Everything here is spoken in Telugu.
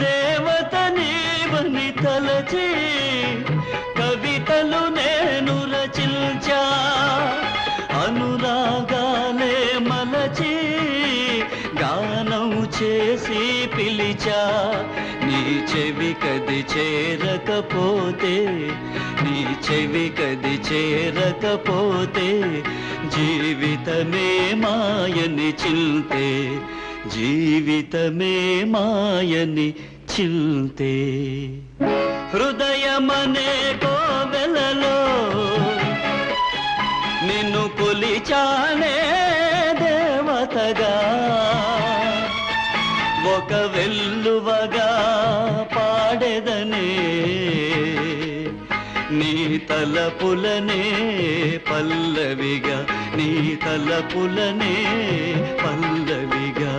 దేవత నీవని తలచి కవితలు నేను రచించా అనురాగాలే మలచి గానం చేసి పిలిచా నీ చెవి కది చేరకపోతే నీ చెవి కది చేరకపోతే జీవితమే మాయని చింతే జీవితమే మాయని చింతే హృదయమనే కోవెలలో నిన్ను కొలిచానే దేవతగా ఒక వెల్లువగా పాడెదనే నీ తలపులనే పల్లవిగా నీ తలపులనే పల్లవిగా